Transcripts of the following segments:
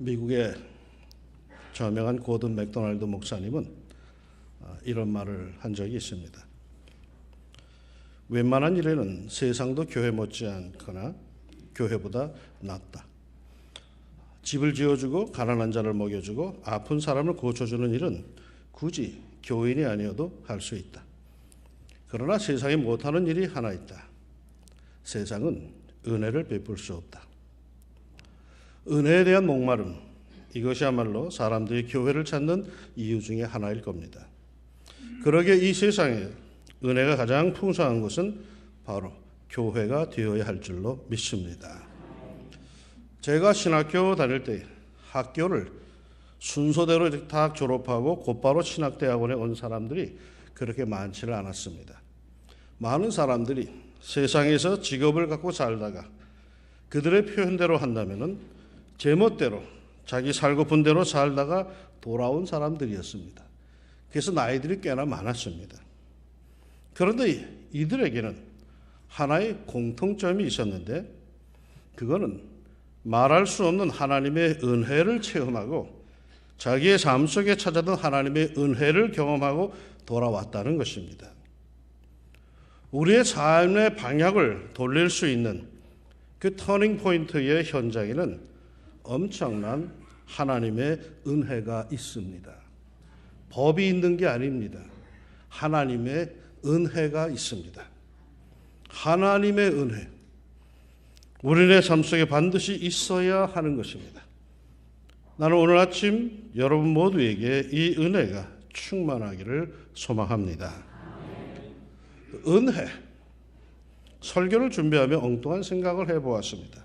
미국의 저명한 고든 맥도날드 목사님은 이런 말을 한 적이 있습니다. 웬만한 일에는 세상도 교회 못지않거나 교회보다 낫다. 집을 지어주고 가난한 자를 먹여주고 아픈 사람을 고쳐주는 일은 굳이 교인이 아니어도 할 수 있다. 그러나 세상에 못하는 일이 하나 있다. 세상은 은혜를 베풀 수 없다. 은혜에 대한 목마름, 이것이야말로 사람들이 교회를 찾는 이유 중에 하나일 겁니다. 그러기에 이 세상에 은혜가 가장 풍성한 것은 바로 교회가 되어야 할 줄로 믿습니다. 제가 신학교 다닐 때 학교를 순서대로 다 졸업하고 곧바로 신학대학원에 온 사람들이 그렇게 많지는 않았습니다. 많은 사람들이 세상에서 직업을 갖고 살다가 그들의 표현대로 한다면은 제멋대로 자기 살고픈 대로 살다가 돌아온 사람들이었습니다. 그래서 나이들이 꽤나 많았습니다. 그런데 이들에게는 하나의 공통점이 있었는데 그거는 말할 수 없는 하나님의 은혜를 체험하고 자기의 삶 속에 찾아든 하나님의 은혜를 경험하고 돌아왔다는 것입니다. 우리의 삶의 방향을 돌릴 수 있는 그 터닝 포인트의 현장에는 엄청난 하나님의 은혜가 있습니다. 법이 있는 게 아닙니다. 하나님의 은혜가 있습니다. 하나님의 은혜. 우리의 삶 속에 반드시 있어야 하는 것입니다. 나는 오늘 아침 여러분 모두에게 이 은혜가 충만하기를 소망합니다. 은혜. 설교를 준비하며 엉뚱한 생각을 해보았습니다.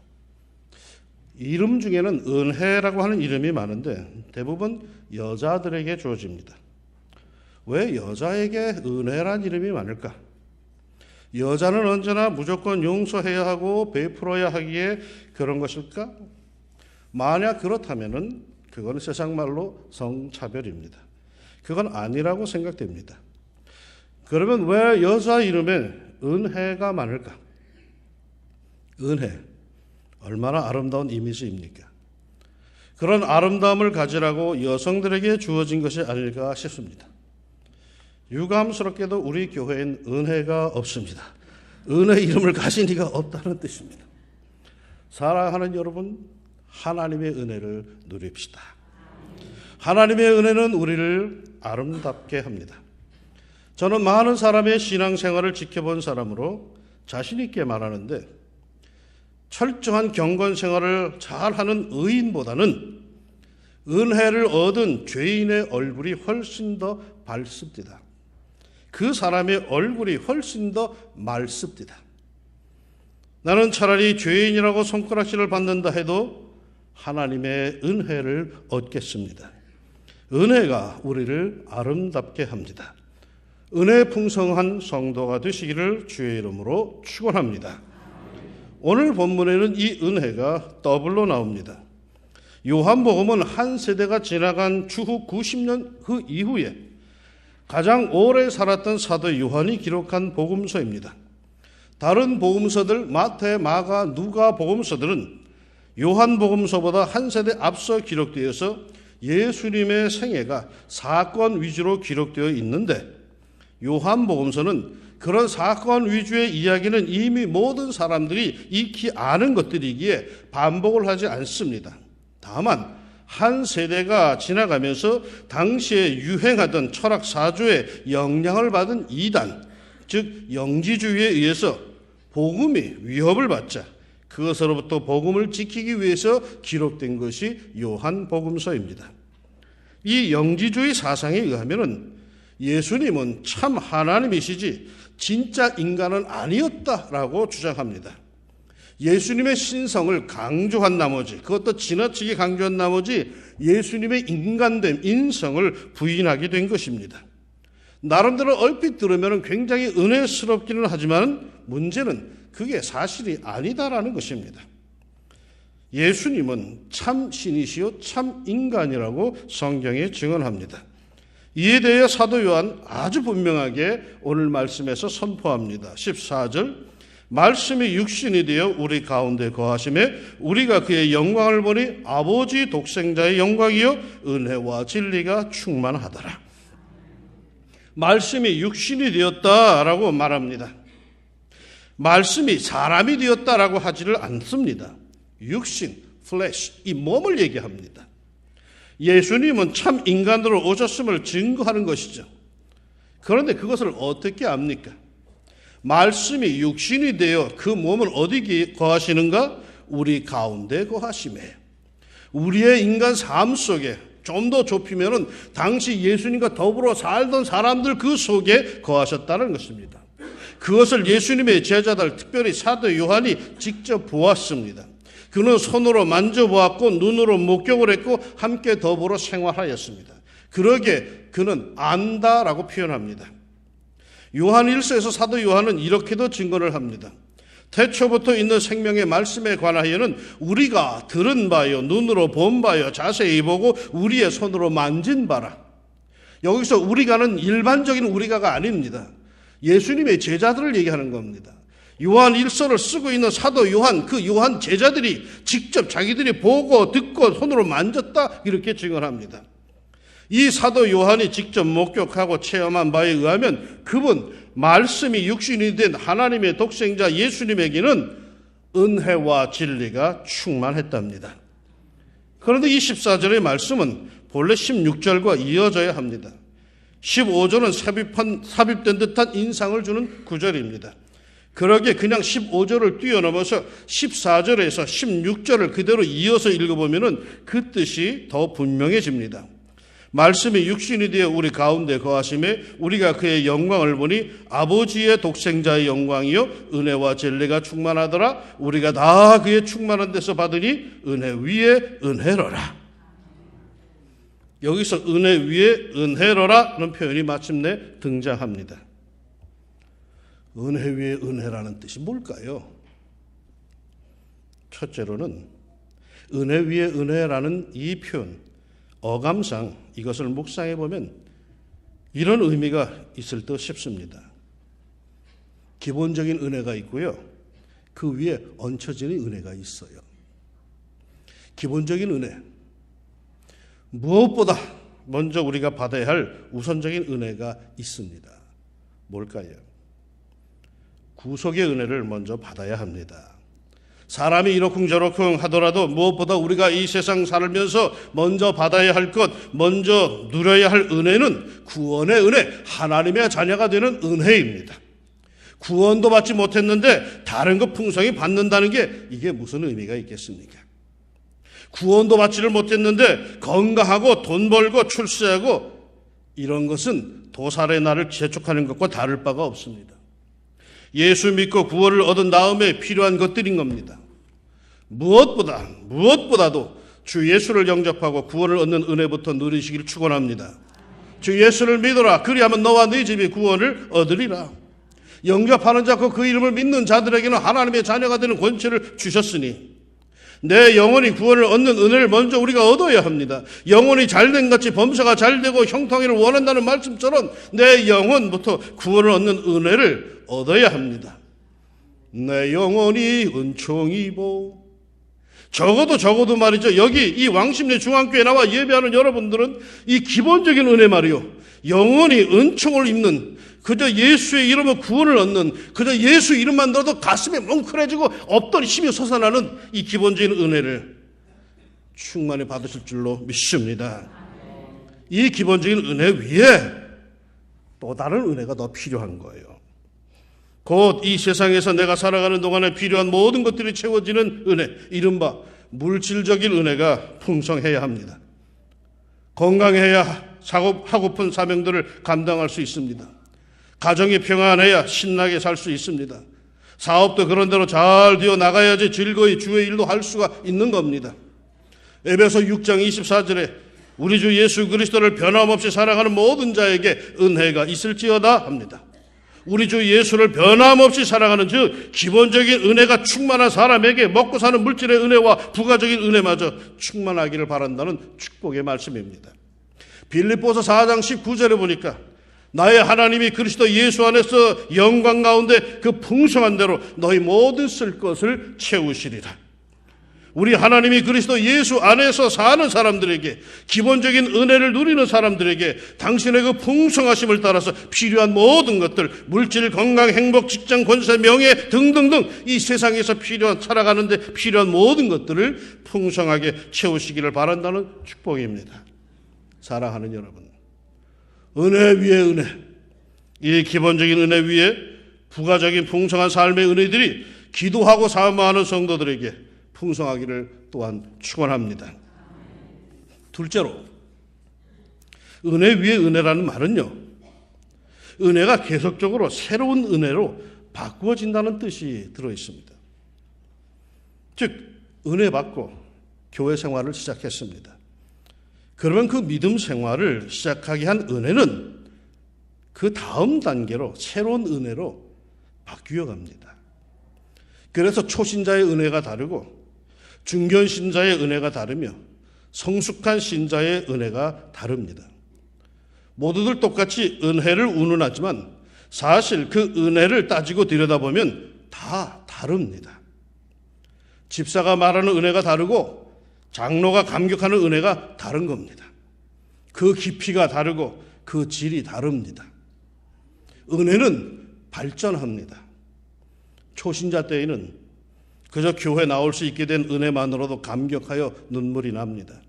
이름 중에는 은혜라고 하는 이름이 많은데 대부분 여자들에게 주어집니다. 왜 여자에게 은혜란 이름이 많을까? 여자는 언제나 무조건 용서해야 하고 베풀어야 하기에 그런 것일까? 만약 그렇다면은 그건 세상 말로 성차별입니다. 그건 아니라고 생각됩니다. 그러면 왜 여자 이름에 은혜가 많을까? 은혜, 얼마나 아름다운 이미지입니까? 그런 아름다움을 가지라고 여성들에게 주어진 것이 아닐까 싶습니다. 유감스럽게도 우리 교회엔 은혜가 없습니다. 은혜 이름을 가진 이가 없다는 뜻입니다. 사랑하는 여러분, 하나님의 은혜를 누립시다. 하나님의 은혜는 우리를 아름답게 합니다. 저는 많은 사람의 신앙생활을 지켜본 사람으로 자신 있게 말하는데 철저한 경건생활을 잘하는 의인보다는 은혜를 얻은 죄인의 얼굴이 훨씬 더 밝습니다. 그 사람의 얼굴이 훨씬 더 맑습니다. 나는 차라리 죄인이라고 손가락질을 받는다 해도 하나님의 은혜를 얻겠습니다. 은혜가 우리를 아름답게 합니다. 은혜 풍성한 성도가 되시기를 주의 이름으로 축원합니다. 오늘 본문에는 이 은혜가 더블로 나옵니다. 요한복음은 한 세대가 지나간 추후 90년 그 이후에 가장 오래 살았던 사도 요한이 기록한 복음서입니다. 다른 복음서들 마태, 마가, 누가 복음서들은 요한 복음서보다 한 세대 앞서 기록되어서 예수님의 생애가 사건 위주로 기록되어 있는데 요한 복음서는 그런 사건 위주의 이야기는 이미 모든 사람들이 익히 아는 것들이기에 반복을 하지 않습니다. 다만 한 세대가 지나가면서 당시에 유행하던 철학 사조의 영향을 받은 이단, 즉 영지주의에 의해서 복음이 위협을 받자 그것으로부터 복음을 지키기 위해서 기록된 것이 요한복음서입니다. 이 영지주의 사상에 의하면 예수님은 참 하나님이시지 진짜 인간은 아니었다라고 주장합니다. 예수님의 신성을 강조한 나머지, 그것도 지나치게 강조한 나머지 예수님의 인간됨, 인성을 부인하게 된 것입니다. 나름대로 얼핏 들으면 굉장히 은혜스럽기는 하지만 문제는 그게 사실이 아니다라는 것입니다. 예수님은 참 신이시요 참 인간이라고 성경에 증언합니다. 이에 대해 사도 요한 아주 분명하게 오늘 말씀에서 선포합니다. 14절 말씀이 육신이 되어 우리 가운데 거하심에 우리가 그의 영광을 보니 아버지 독생자의 영광이요 은혜와 진리가 충만하더라. 말씀이 육신이 되었다라고 말합니다. 말씀이 사람이 되었다라고 하지를 않습니다. 육신, 플래시, 이 몸을 얘기합니다. 예수님은 참 인간으로 오셨음을 증거하는 것이죠. 그런데 그것을 어떻게 압니까? 말씀이 육신이 되어 그 몸을 어디 거하시는가? 우리 가운데 거하심에. 우리의 인간 삶 속에 좀 더 좁히면은 당시 예수님과 더불어 살던 사람들 그 속에 거하셨다는 것입니다. 그것을 예수님의 제자들, 특별히 사도 요한이 직접 보았습니다. 그는 손으로 만져보았고 눈으로 목격을 했고 함께 더불어 생활하였습니다. 그러게 그는 안다라고 표현합니다. 요한 1서에서 사도 요한은 이렇게도 증거를 합니다. 태초부터 있는 생명의 말씀에 관하여는 우리가 들은 바요, 눈으로 본 바요, 자세히 보고 우리의 손으로 만진 바라. 여기서 우리가는 일반적인 우리가가 아닙니다. 예수님의 제자들을 얘기하는 겁니다. 요한 1서를 쓰고 있는 사도 요한, 그 요한 제자들이 직접 자기들이 보고 듣고 손으로 만졌다 이렇게 증언합니다. 이 사도 요한이 직접 목격하고 체험한 바에 의하면 그분 말씀이 육신이 된 하나님의 독생자 예수님에게는 은혜와 진리가 충만했답니다. 그런데 이 14절의 말씀은 본래 16절과 이어져야 합니다. 15절은 삽입된 듯한 인상을 주는 구절입니다. 그러기에 그냥 15절을 뛰어넘어서 14절에서 16절을 그대로 이어서 읽어보면 그 뜻이 더 분명해집니다. 말씀이 육신이 되어 우리 가운데 거하심에 우리가 그의 영광을 보니 아버지의 독생자의 영광이요 은혜와 진리가 충만하더라. 우리가 다 그의 충만한 데서 받으니 은혜 위에 은혜로라. 여기서 은혜 위에 은혜로라는 표현이 마침내 등장합니다. 은혜 위에 은혜라는 뜻이 뭘까요? 첫째로는 은혜 위에 은혜라는 이 표현, 어감상 이것을 묵상해 보면 이런 의미가 있을 듯 싶습니다. 기본적인 은혜가 있고요. 그 위에 얹혀지는 은혜가 있어요. 기본적인 은혜. 무엇보다 먼저 우리가 받아야 할 우선적인 은혜가 있습니다. 뭘까요? 구속의 은혜를 먼저 받아야 합니다. 사람이 이러쿵저러쿵 하더라도 무엇보다 우리가 이 세상 살면서 먼저 받아야 할 것, 먼저 누려야 할 은혜는 구원의 은혜, 하나님의 자녀가 되는 은혜입니다. 구원도 받지 못했는데 다른 것 풍성히 받는다는 게 이게 무슨 의미가 있겠습니까? 구원도 받지를 못했는데 건강하고 돈 벌고 출세하고 이런 것은 도살의 날을 재촉하는 것과 다를 바가 없습니다. 예수 믿고 구원을 얻은 다음에 필요한 것들인 겁니다. 무엇보다도 주 예수를 영접하고 구원을 얻는 은혜부터 누리시기를 축원합니다. 주 예수를 믿어라. 그리하면 너와 네 집이 구원을 얻으리라. 영접하는 자 그 이름을 믿는 자들에게는 하나님의 자녀가 되는 권세를 주셨으니 내 영혼이 구원을 얻는 은혜를 먼저 우리가 얻어야 합니다. 영혼이 잘된 같이 범사가 잘되고 형통하기를 원한다는 말씀처럼 내 영혼부터 구원을 얻는 은혜를 얻어야 합니다. 내 영혼이 은총이보. 적어도 말이죠. 여기 이 왕십리 중앙교회 나와 예배하는 여러분들은 이 기본적인 은혜 말이요. 영혼이 은총을 입는, 그저 예수의 이름으로 구원을 얻는, 그저 예수 이름만 들어도 가슴이 뭉클해지고 없던 힘이 솟아나는 이 기본적인 은혜를 충만히 받으실 줄로 믿습니다. 이 기본적인 은혜 위에 또 다른 은혜가 더 필요한 거예요. 곧 이 세상에서 내가 살아가는 동안에 필요한 모든 것들이 채워지는 은혜, 이른바 물질적인 은혜가 풍성해야 합니다. 건강해야 하고픈 사명들을 감당할 수 있습니다. 가정이 평안해야 신나게 살 수 있습니다. 사업도 그런 대로 잘 되어 나가야지 즐거이 주의 일도 할 수가 있는 겁니다. 에베소 6장 24절에 우리 주 예수 그리스도를 변함없이 사랑하는 모든 자에게 은혜가 있을지어다 합니다. 우리 주 예수를 변함없이 사랑하는 즉 기본적인 은혜가 충만한 사람에게 먹고 사는 물질의 은혜와 부가적인 은혜마저 충만하기를 바란다는 축복의 말씀입니다. 빌립보서 4장 19절에 보니까 나의 하나님이 그리스도 예수 안에서 영광 가운데 그 풍성한 대로 너희 모든 쓸 것을 채우시리라. 우리 하나님이 그리스도 예수 안에서 사는 사람들에게, 기본적인 은혜를 누리는 사람들에게 당신의 그 풍성하심을 따라서 필요한 모든 것들, 물질, 건강, 행복, 직장, 권세, 명예 등등등 이 세상에서 살아가는데 필요한 모든 것들을 풍성하게 채우시기를 바란다는 축복입니다. 사랑하는 여러분, 은혜 위에 은혜, 이 기본적인 은혜 위에 부가적인 풍성한 삶의 은혜들이 기도하고 사모하는 성도들에게 풍성하기를 또한 축원합니다. 둘째로, 은혜 위에 은혜라는 말은요, 은혜가 계속적으로 새로운 은혜로 바꾸어진다는 뜻이 들어있습니다. 즉, 은혜 받고 교회 생활을 시작했습니다. 그러면 그 믿음 생활을 시작하게 한 은혜는 그 다음 단계로 새로운 은혜로 바뀌어 갑니다. 그래서 초신자의 은혜가 다르고 중견 신자의 은혜가 다르며 성숙한 신자의 은혜가 다릅니다. 모두들 똑같이 은혜를 운운하지만 사실 그 은혜를 따지고 들여다보면 다 다릅니다. 집사가 말하는 은혜가 다르고 장로가 감격하는 은혜가 다른 겁니다. 그 깊이가 다르고 그 질이 다릅니다. 은혜는 발전합니다. 초신자 때에는 그저 교회 나올 수 있게 된 은혜만으로도 감격하여 눈물이 납니다.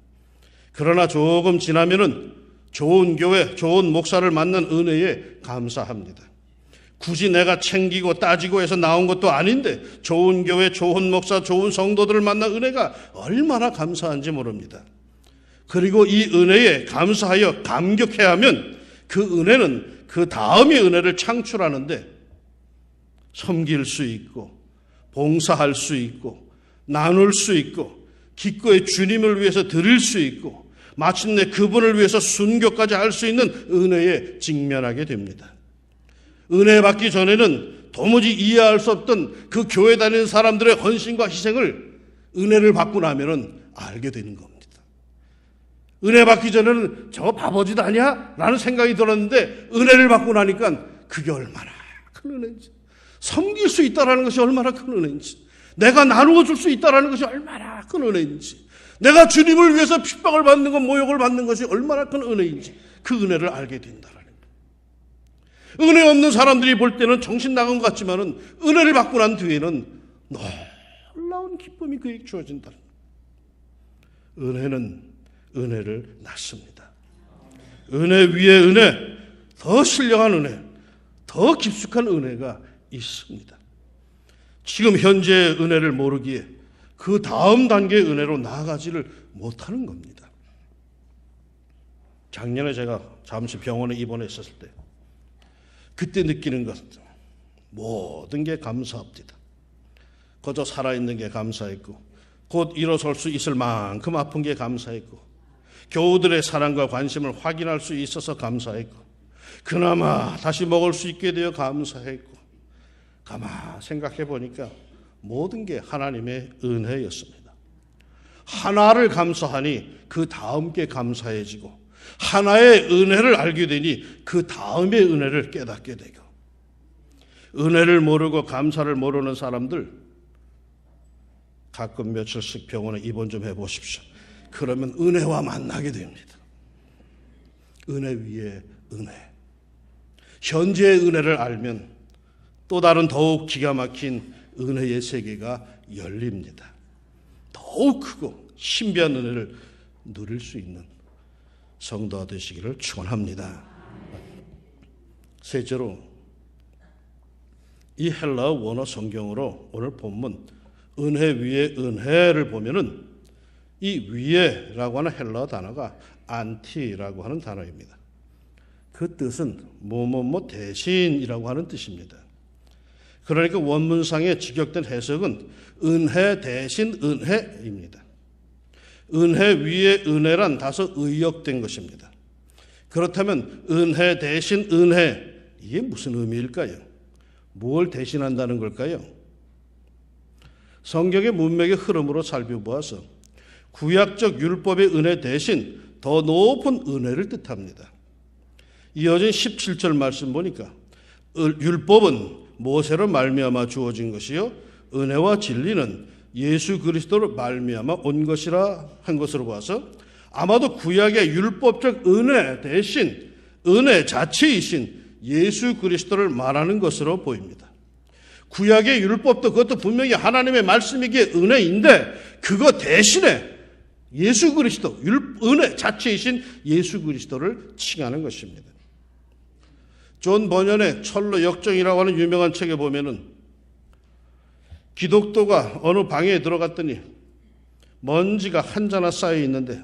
그러나 조금 지나면은 좋은 교회, 좋은 목사를 만난 은혜에 감사합니다. 굳이 내가 챙기고 따지고 해서 나온 것도 아닌데 좋은 교회, 좋은 목사, 좋은 성도들을 만난 은혜가 얼마나 감사한지 모릅니다. 그리고 이 은혜에 감사하여 감격해야 하면 그 은혜는 그 다음의 은혜를 창출하는데 섬길 수 있고 봉사할 수 있고 나눌 수 있고 기꺼이 주님을 위해서 드릴 수 있고 마침내 그분을 위해서 순교까지 할 수 있는 은혜에 직면하게 됩니다. 은혜 받기 전에는 도무지 이해할 수 없던 그 교회 다니는 사람들의 헌신과 희생을 은혜를 받고 나면은 알게 되는 겁니다. 은혜 받기 전에는 저거 바보짓 아니야? 라는 생각이 들었는데 은혜를 받고 나니까 그게 얼마나 큰 은혜인지, 섬길 수 있다는 것이 얼마나 큰 은혜인지, 내가 나누어 줄 수 있다는 것이 얼마나 큰 은혜인지, 내가 주님을 위해서 핍박을 받는 것, 모욕을 받는 것이 얼마나 큰 은혜인지 그 은혜를 알게 된다는 거예요. 은혜 없는 사람들이 볼 때는 정신 나간 것 같지만은 은혜를 받고 난 뒤에는 놀라운 기쁨이 그에게 주어진다는 거예요. 은혜는 은혜를 낳습니다. 은혜 위에 은혜, 더 신령한 은혜, 더 깊숙한 은혜가 있습니다. 지금 현재의 은혜를 모르기에 그 다음 단계의 은혜로 나아가지를 못하는 겁니다. 작년에 제가 잠시 병원에 입원했었을 때 그때 느끼는 것, 모든 게 감사합니다. 그저 살아있는 게 감사했고 곧 일어설 수 있을 만큼 아픈 게 감사했고 교우들의 사랑과 관심을 확인할 수 있어서 감사했고 그나마 다시 먹을 수 있게 되어 감사했고 가만 생각해 보니까 모든 게 하나님의 은혜였습니다. 하나를 감사하니 그 다음 게 감사해지고 하나의 은혜를 알게 되니 그 다음의 은혜를 깨닫게 되고 은혜를 모르고 감사를 모르는 사람들 가끔 며칠씩 병원에 입원 좀 해보십시오. 그러면 은혜와 만나게 됩니다. 은혜 위에 은혜. 현재의 은혜를 알면 또 다른 더욱 기가 막힌 은혜의 세계가 열립니다. 더욱 크고 신비한 은혜를 누릴 수 있는 성도가 되시기를 축원합니다. 셋째로, 이 헬라어 원어 성경으로 오늘 본문 은혜 위에 은혜를 보면은 이 위에라고 하는 헬라어 단어가 안티라고 하는 단어입니다. 그 뜻은 뭐뭐뭐 대신이라고 하는 뜻입니다. 그러니까 원문상에 직역된 해석은 은혜 대신 은혜입니다. 은혜 위에 은혜란 다소 의역된 것입니다. 그렇다면 은혜 대신 은혜, 이게 무슨 의미일까요? 뭘 대신한다는 걸까요? 성경의 문맥의 흐름으로 살펴보아서 구약적 율법의 은혜 대신 더 높은 은혜를 뜻합니다. 이어진 17절 말씀 보니까 율법은 모세로 말미암아 주어진 것이요 은혜와 진리는 예수 그리스도로 말미암아 온 것이라 한 것으로 봐서 아마도 구약의 율법적 은혜 대신 은혜 자체이신 예수 그리스도를 말하는 것으로 보입니다. 구약의 율법도 그것도 분명히 하나님의 말씀이기에 은혜인데 그거 대신에 예수 그리스도, 은혜 자체이신 예수 그리스도를 칭하는 것입니다. 존 버년의 철로 역정이라고 하는 유명한 책에 보면은 기독도가 어느 방에 들어갔더니 먼지가 한자나 쌓여 있는데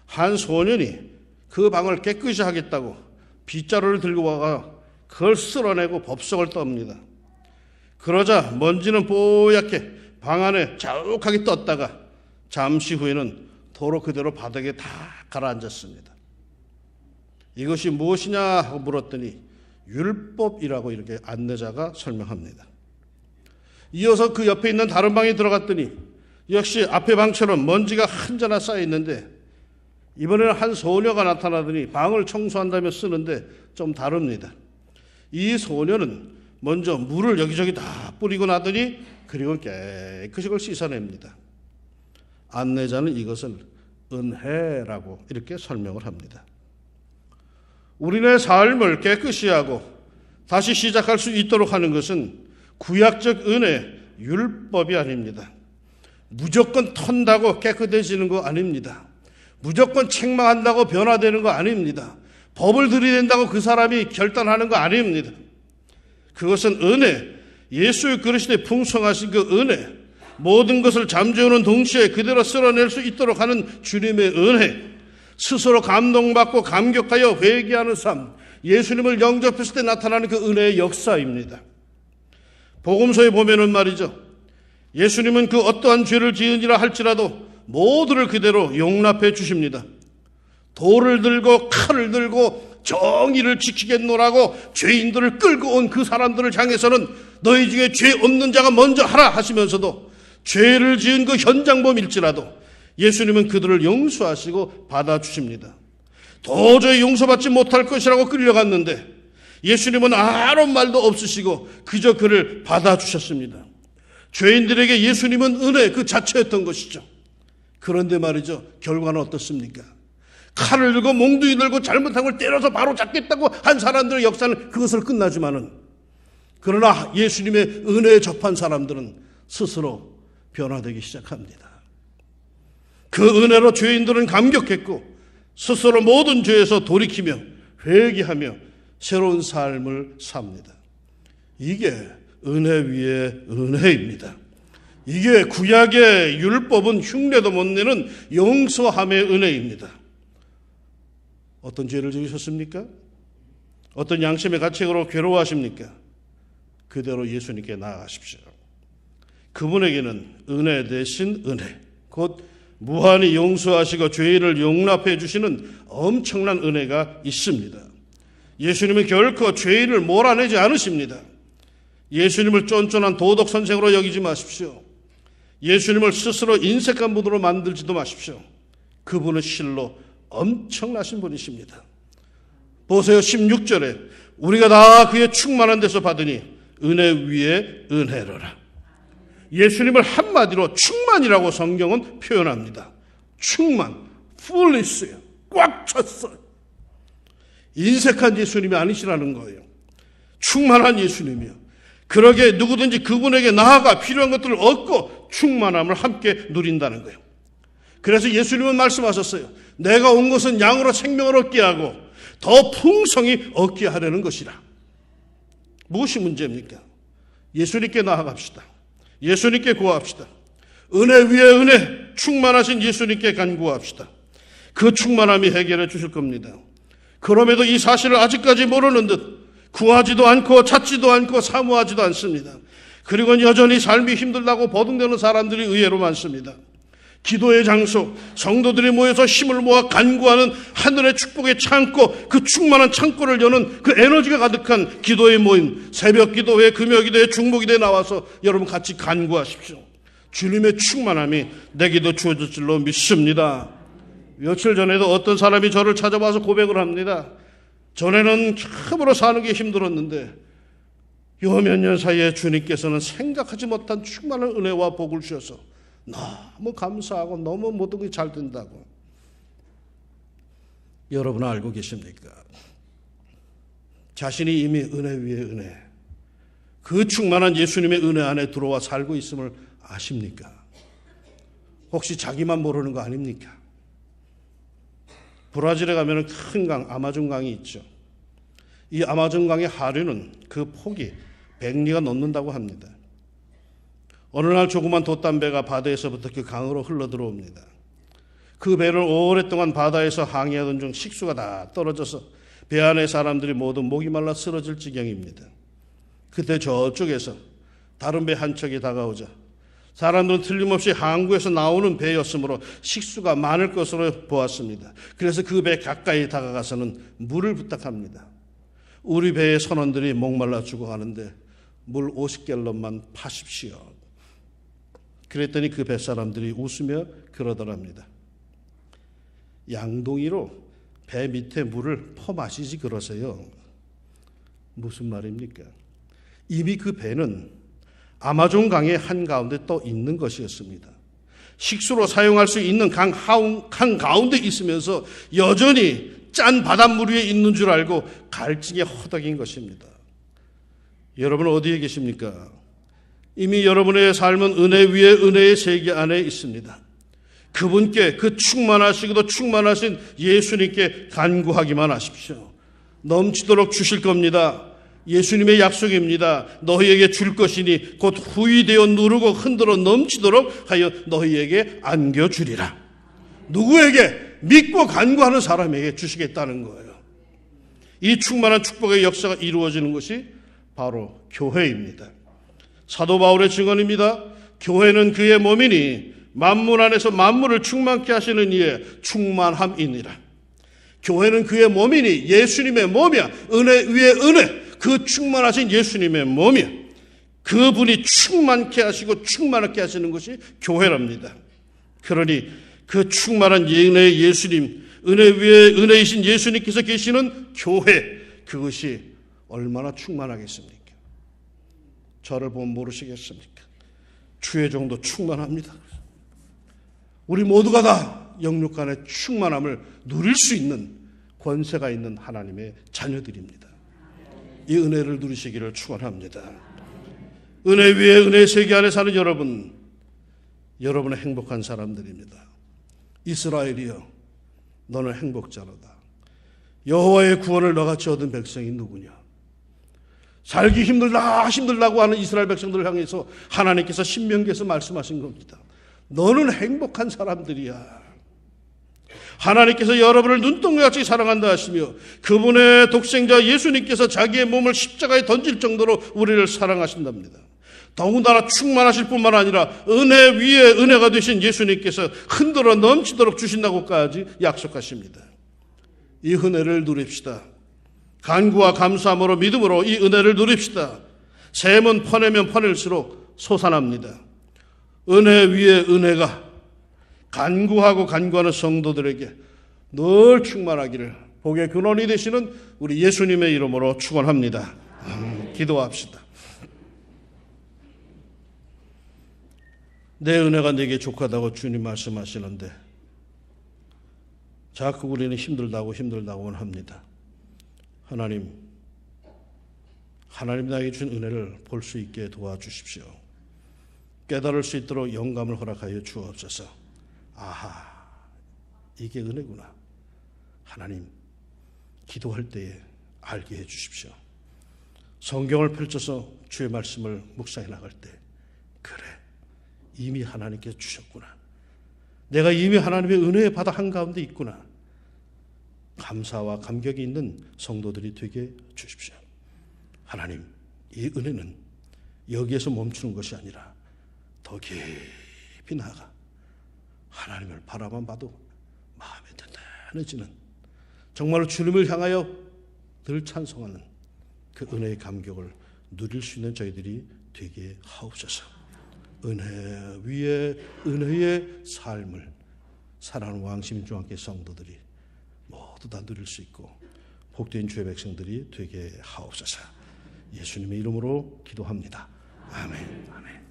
한 소년이 그 방을 깨끗이 하겠다고 빗자루를 들고 와가 그걸 쓸어내고 법석을 떱니다. 그러자 먼지는 뽀얗게 방 안에 자욱하게 떴다가 잠시 후에는 도로 그대로 바닥에 다 가라앉았습니다. 이것이 무엇이냐 하고 물었더니 율법이라고 이렇게 안내자가 설명합니다. 이어서 그 옆에 있는 다른 방에 들어갔더니 역시 앞에 방처럼 먼지가 한자나 쌓여 있는데 이번에는 한 소녀가 나타나더니 방을 청소한다며 쓰는데 좀 다릅니다. 이 소녀는 먼저 물을 여기저기 다 뿌리고 나더니 그리고 깨끗이 그걸 씻어냅니다. 안내자는 이것을 은혜라고 이렇게 설명을 합니다. 우리네 삶을 깨끗이 하고 다시 시작할 수 있도록 하는 것은 구약적 은혜, 율법이 아닙니다. 무조건 턴다고 깨끗해지는 거 아닙니다. 무조건 책망한다고 변화되는 거 아닙니다. 법을 들이댄다고 그 사람이 결단하는 거 아닙니다. 그것은 은혜, 예수 그리스도의 풍성하신 그 은혜, 모든 것을 잠재우는 동시에 그대로 쓸어낼 수 있도록 하는 주님의 은혜, 스스로 감동받고 감격하여 회개하는 삶, 예수님을 영접했을 때 나타나는 그 은혜의 역사입니다. 복음서에 보면은 말이죠, 예수님은 그 어떠한 죄를 지으니라 할지라도 모두를 그대로 용납해 주십니다. 돌을 들고 칼을 들고 정의를 지키겠노라고 죄인들을 끌고 온 그 사람들을 향해서는 너희 중에 죄 없는 자가 먼저 하라 하시면서도 죄를 지은 그 현장범일지라도 예수님은 그들을 용서하시고 받아주십니다. 도저히 용서받지 못할 것이라고 끌려갔는데 예수님은 아무 말도 없으시고 그저 그를 받아주셨습니다. 죄인들에게 예수님은 은혜 그 자체였던 것이죠. 그런데 말이죠, 결과는 어떻습니까? 칼을 들고 몽둥이 들고 잘못한 걸 때려서 바로 잡겠다고 한 사람들의 역사는 그것을 끝나지만은, 그러나 예수님의 은혜에 접한 사람들은 스스로 변화되기 시작합니다. 그 은혜로 죄인들은 감격했고 스스로 모든 죄에서 돌이키며 회개하며 새로운 삶을 삽니다. 이게 은혜 위에 은혜입니다. 이게 구약의 율법은 흉내도 못 내는 용서함의 은혜입니다. 어떤 죄를 지으셨습니까? 어떤 양심의 가책으로 괴로워하십니까? 그대로 예수님께 나아가십시오. 그분에게는 은혜 대신 은혜, 곧 무한히 용서하시고 죄인을 용납해 주시는 엄청난 은혜가 있습니다. 예수님은 결코 죄인을 몰아내지 않으십니다. 예수님을 쫀쫀한 도덕 선생으로 여기지 마십시오. 예수님을 스스로 인색한 분으로 만들지도 마십시오. 그분은 실로 엄청나신 분이십니다. 보세요, 16절에 우리가 다 그의 충만한 데서 받으니 은혜 위에 은혜로라. 예수님을 한마디로 충만이라고 성경은 표현합니다. 충만, fullness예요. 꽉 찼어요. 인색한 예수님이 아니시라는 거예요. 충만한 예수님이요. 그러게 누구든지 그분에게 나아가 필요한 것들을 얻고 충만함을 함께 누린다는 거예요. 그래서 예수님은 말씀하셨어요. 내가 온 것은 양으로 생명을 얻게 하고 더 풍성히 얻게 하려는 것이라. 무엇이 문제입니까? 예수님께 나아갑시다. 예수님께 구합시다. 은혜 위에 은혜, 충만하신 예수님께 간구합시다. 그 충만함이 해결해 주실 겁니다. 그럼에도 이 사실을 아직까지 모르는 듯 구하지도 않고 찾지도 않고 사모하지도 않습니다. 그리고 여전히 삶이 힘들다고 버둥대는 사람들이 의외로 많습니다. 기도의 장소, 성도들이 모여서 힘을 모아 간구하는 하늘의 축복의 창고, 그 충만한 창고를 여는 그 에너지가 가득한 기도의 모임, 새벽 기도회, 금요 기도회, 중보 기도에 나와서 여러분 같이 간구하십시오. 주님의 충만함이 내게도 주어질 줄로 믿습니다. 며칠 전에도 어떤 사람이 저를 찾아와서 고백을 합니다. 전에는 참으로 사는 게 힘들었는데 요 몇 년 사이에 주님께서는 생각하지 못한 충만한 은혜와 복을 주셔서 너무 감사하고 너무 모든 게 잘 된다고. 여러분은 알고 계십니까? 자신이 이미 은혜 위에 은혜, 그 충만한 예수님의 은혜 안에 들어와 살고 있음을 아십니까? 혹시 자기만 모르는 거 아닙니까? 브라질에 가면 큰 강, 아마존 강이 있죠. 이 아마존 강의 하류는 그 폭이 100리가 넘는다고 합니다. 어느 날 조그만 돛담배가 바다에서부터 그 강으로 흘러 들어옵니다. 그 배를 오랫동안 바다에서 항해하던 중 식수가 다 떨어져서 배 안의 사람들이 모두 목이 말라 쓰러질 지경입니다. 그때 저쪽에서 다른 배 한 척이 다가오자 사람들은 틀림없이 항구에서 나오는 배였으므로 식수가 많을 것으로 보았습니다. 그래서 그 배 가까이 다가가서는 물을 부탁합니다. 우리 배의 선원들이 목말라 죽어가는데 물 50갤런만 파십시오. 그랬더니 그 뱃사람들이 웃으며 그러더랍니다. 양동이로 배 밑에 물을 퍼마시지 그러세요. 무슨 말입니까? 이미 그 배는 아마존 강의 한가운데 떠 있는 것이었습니다. 식수로 사용할 수 있는 강 가운데 있으면서 여전히 짠 바닷물 위에 있는 줄 알고 갈증에 허덕인 것입니다. 여러분 어디에 계십니까? 이미 여러분의 삶은 은혜 위에 은혜의 세계 안에 있습니다. 그분께, 그 충만하시고도 충만하신 예수님께 간구하기만 하십시오. 넘치도록 주실 겁니다. 예수님의 약속입니다. 너희에게 줄 것이니 곧 후이되어 누르고 흔들어 넘치도록 하여 너희에게 안겨주리라. 누구에게? 믿고 간구하는 사람에게 주시겠다는 거예요. 이 충만한 축복의 역사가 이루어지는 것이 바로 교회입니다. 사도 바울의 증언입니다. 교회는 그의 몸이니 만물 안에서 만물을 충만케 하시는 이의 충만함이니라. 교회는 그의 몸이니 예수님의 몸이야. 은혜 위에 은혜, 그 충만하신 예수님의 몸이야. 그분이 충만케 하시고 충만하게 하시는 것이 교회랍니다. 그러니 그 충만한 은혜의 예수님, 은혜 위에 은혜이신 예수님께서 계시는 교회, 그것이 얼마나 충만하겠습니까? 저를 보면 모르시겠습니까? 주의 정도 충만합니다. 우리 모두가 다 영육간의 충만함을 누릴 수 있는 권세가 있는 하나님의 자녀들입니다. 이 은혜를 누리시기를 축원합니다. 은혜 위에 은혜의 세계 안에 사는 여러분, 여러분은 행복한 사람들입니다. 이스라엘이여, 너는 행복자로다. 여호와의 구원을 너같이 얻은 백성이 누구냐? 살기 힘들다고 하는 이스라엘 백성들을 향해서 하나님께서 신명기에서 말씀하신 겁니다. 너는 행복한 사람들이야. 하나님께서 여러분을 눈동자같이 사랑한다 하시며 그분의 독생자 예수님께서 자기의 몸을 십자가에 던질 정도로 우리를 사랑하신답니다. 더군다나 충만하실 뿐만 아니라 은혜 위에 은혜가 되신 예수님께서 흔들어 넘치도록 주신다고까지 약속하십니다. 이 은혜를 누립시다. 간구와 감사함으로 믿음으로 이 은혜를 누립시다. 샘은 퍼내면 퍼낼수록 솟아납니다. 은혜 위에 은혜가 간구하고 간구하는 성도들에게 늘 충만하기를 복의 근원이 되시는 우리 예수님의 이름으로 축원합니다. 기도합시다. 내 은혜가 내게 족하다고 주님 말씀하시는데 자꾸 우리는 힘들다고는 합니다. 하나님 나에게 준 은혜를 볼 수 있게 도와주십시오. 깨달을 수 있도록 영감을 허락하여 주옵소서. 아하, 이게 은혜구나. 하나님, 기도할 때에 알게 해 주십시오. 성경을 펼쳐서 주의 말씀을 묵상해 나갈 때 그래, 이미 하나님께서 주셨구나. 내가 이미 하나님의 은혜의 바다 한가운데 있구나. 감사와 감격이 있는 성도들이 되게 주십시오. 하나님, 이 은혜는 여기에서 멈추는 것이 아니라 더 깊이 나아가 하나님을 바라만 봐도 마음이 든든해지는, 정말로 주님을 향하여 늘 찬송하는 그 은혜의 감격을 누릴 수 있는 저희들이 되게 하옵소서. 은혜 위에 은혜의 삶을 사랑하는 왕심 중앙교회 성도들이 모두 다 누릴 수 있고 복된 주의 백성들이 되게 하옵소서. 예수님의 이름으로 기도합니다. 아멘. 아멘.